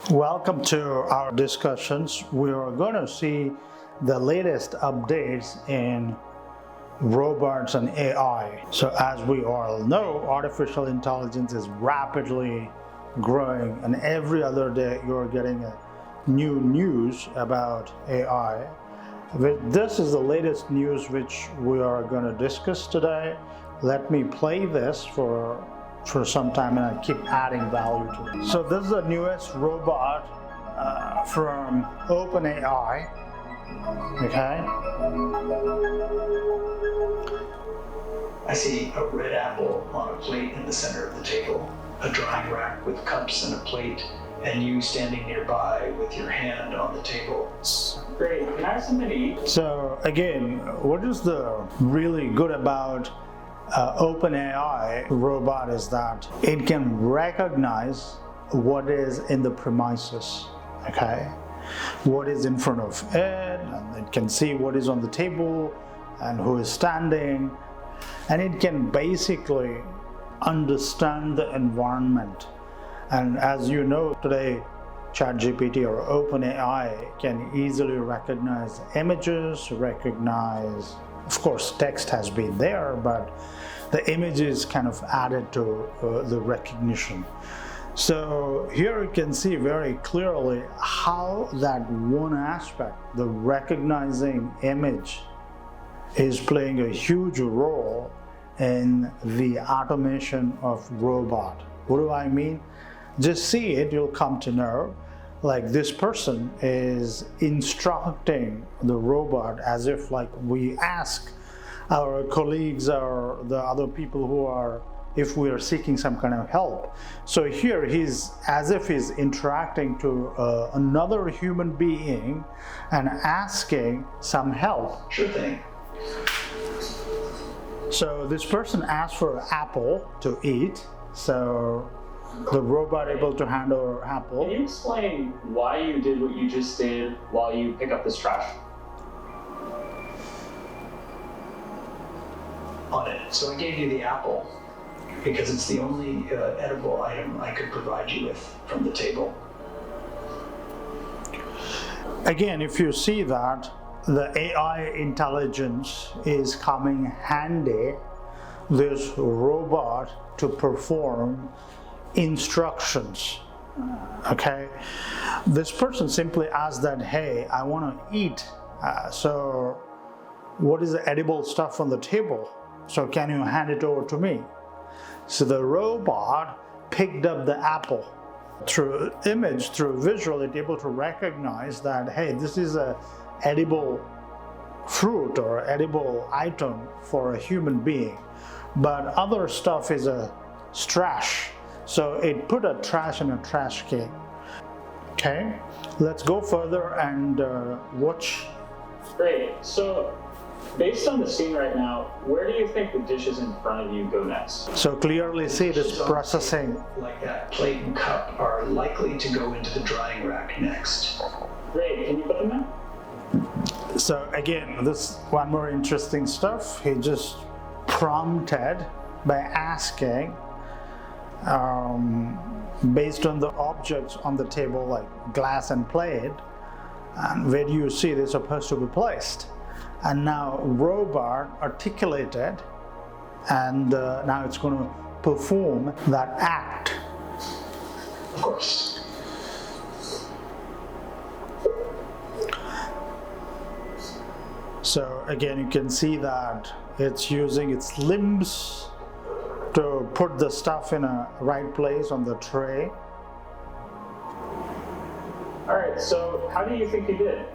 Welcome to our discussions. We are going to see the latest updates in robots and AI. So as we all know, artificial intelligence is rapidly growing, and every other day you're getting a new news about AI. This is the latest news which we are going to discuss today. Let me play this for some time and I keep adding value to it. So this is the newest robot from OpenAI. Okay. I see a red apple on a plate in the center of the table, a drying rack with cups and a plate, and you standing nearby with your hand on the table. Great, can I have something to eat? So again, what is the really good about OpenAI robot is that it can recognize what is in the premises, okay? What is in front of it, and it can see what is on the table and who is standing, and it can basically understand the environment. And as you know, today ChatGPT or OpenAI can easily recognize images, recognize, of course, text has been there, but the image is kind of added to the recognition. So here you can see very clearly how that one aspect, the recognizing image, is playing a huge role in the automation of robot. What do I mean? Just see it, you'll come to know. Like this person is instructing the robot as if like we ask our colleagues or the other people who are, if we are seeking some kind of help. So here he's as if he's interacting to another human being and asking some help. Sure thing. So this person asked for an apple to eat. So the robot able to handle apple. Can you explain why you did what you just did while you pick up this trash? On it. So I gave you the apple because it's the only edible item I could provide you with from the table. Again, if you see that, the AI intelligence is coming handy, this robot to perform instructions. Okay, this person simply asked that, hey, I want to eat, so what is the edible stuff on the table? So can you hand it over to me? So the robot picked up the apple. Through image, through visual, it's able to recognize that, hey, this is a edible fruit or edible item for a human being, but other stuff is a trash. So it put a trash in a trash can. Okay, let's go further and watch. Great, so based on the scene right now, where do you think the dishes in front of you go next? So clearly see this processing. Like that plate and cup are likely to go into the drying rack next. Great, can you put them in? So again, this one more interesting stuff. He just prompted by asking based on the objects on the table like glass and plate, and where do you see they're supposed to be placed? And now robot articulated, and now it's going to perform that act. Of course. So again, you can see that it's using its limbs to put the stuff in a right place on the tray. All right, so how do you think you did?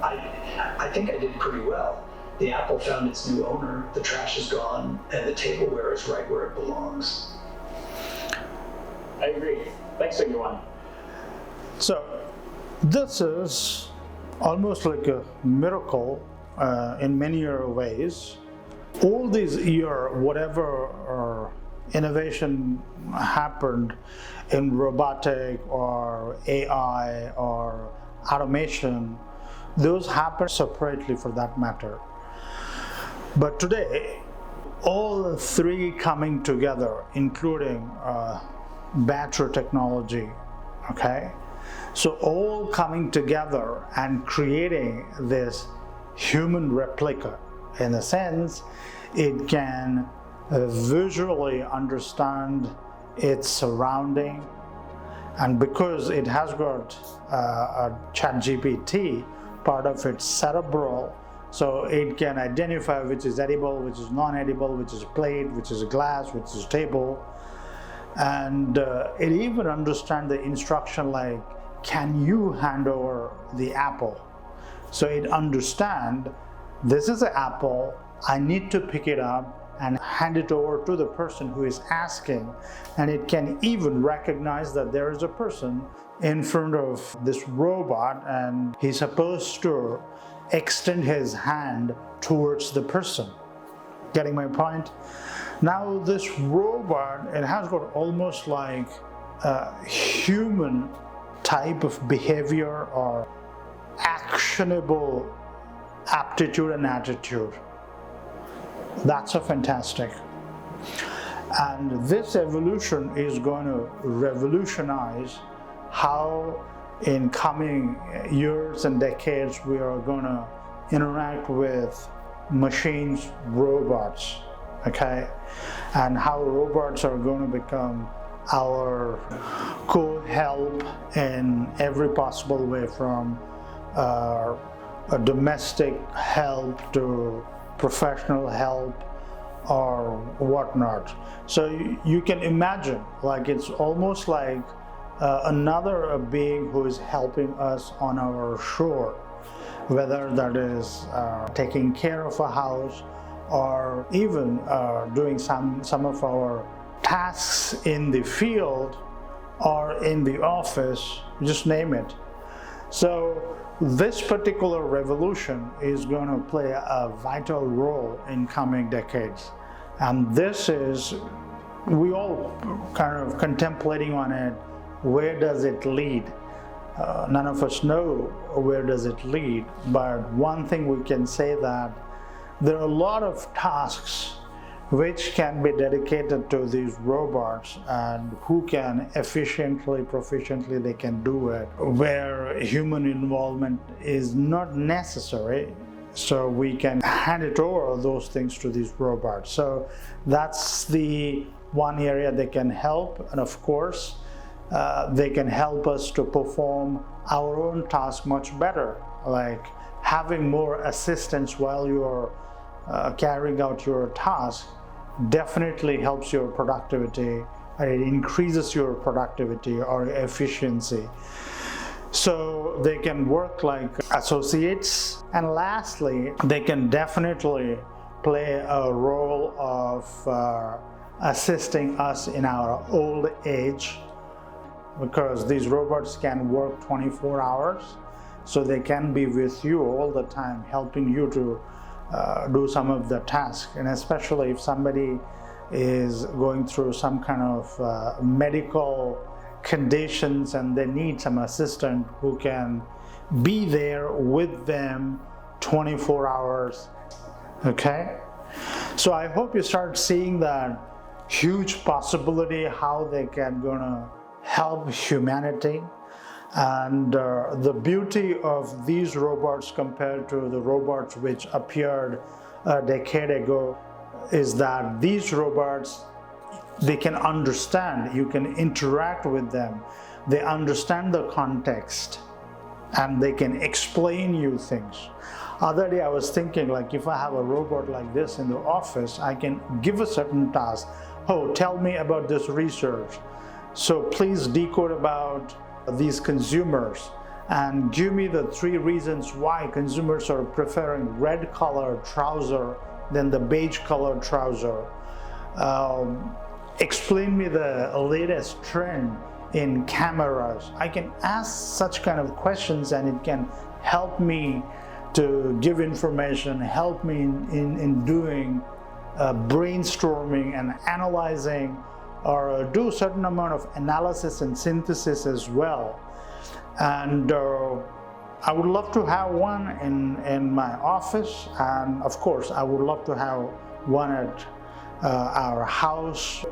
I think I did pretty well. The apple found its new owner, the trash is gone, and the tableware is right where it belongs. I agree. Thanks, everyone. So this is almost like a miracle in many ways. All these years, whatever innovation happened in robotic or AI or automation, those happen separately for that matter. But today, all three coming together, including battery technology, okay? So all coming together and creating this human replica. In a sense, it can visually understand its surrounding, and because it has got a ChatGPT part of its cerebral, so it can identify which is edible, which is non-edible, which is plate, which is glass, which is table, and it even understands the instruction like, can you hand over the apple? So it understands, this is an apple, I need to pick it up and hand it over to the person who is asking, and it can even recognize that there is a person in front of this robot and he's supposed to extend his hand towards the person. Getting my point? Now this robot, it has got almost like a human type of behavior or actionable aptitude and attitude. That's a fantastic. And this evolution is going to revolutionize how in coming years and decades we are going to interact with machines, robots, okay? And how robots are going to become our co-help in every possible way, from a domestic help to professional help or whatnot. So you can imagine, like, it's almost like another being who is helping us on our shore, whether that is taking care of a house or even doing some of our tasks in the field or in the office, just name it. So this particular revolution is going to play a vital role in coming decades. And this is, we all kind of contemplating on it, where does it lead? None of us know where does it lead, but one thing we can say that there are a lot of tasks which can be dedicated to these robots, and who can efficiently, proficiently, they can do it, where human involvement is not necessary. So we can hand it over those things to these robots. So that's the one area they can help. And of course, they can help us to perform our own task much better, like having more assistance while you're carrying out your task definitely helps your productivity, and it increases your productivity or efficiency. So they can work like associates. And lastly, they can definitely play a role of assisting us in our old age, because these robots can work 24 hours, so they can be with you all the time, helping you to do some of the tasks. And especially if somebody is going through some kind of medical conditions and they need some assistant who can be there with them 24 hours, okay? So I hope you start seeing that huge possibility how they can gonna help humanity. And the beauty of these robots compared to the robots which appeared a decade ago is that these robots, they can understand, you can interact with them, they understand the context, and they can explain you things. Other day I was thinking, like, if I have a robot like this in the office, I can give a certain task. Oh, tell me about this research. So please decode about these consumers and give me the 3 reasons why consumers are preferring red colored trouser than the beige colored trouser. Explain me the latest trend in cameras. I can ask such kind of questions, and it can help me to give information, help me in doing brainstorming and analyzing, or do a certain amount of analysis and synthesis as well. And I would love to have one in my office, and of course I would love to have one at our house.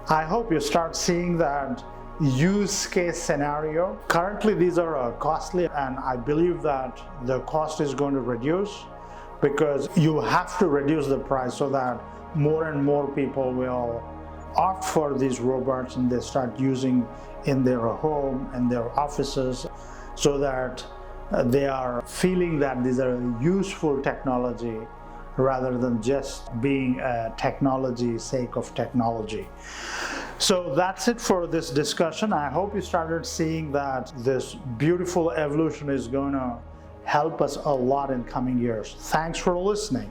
I hope you start seeing that use case scenario. Currently, these are costly, and I believe that the cost is going to reduce because you have to reduce the price so that more and more people will opt for these robots and they start using in their home and their offices, so that they are feeling that these are useful technology rather than just being a technology sake of technology. So that's it for this discussion. I hope you started seeing that this beautiful evolution is going to help us a lot in coming years. Thanks for listening.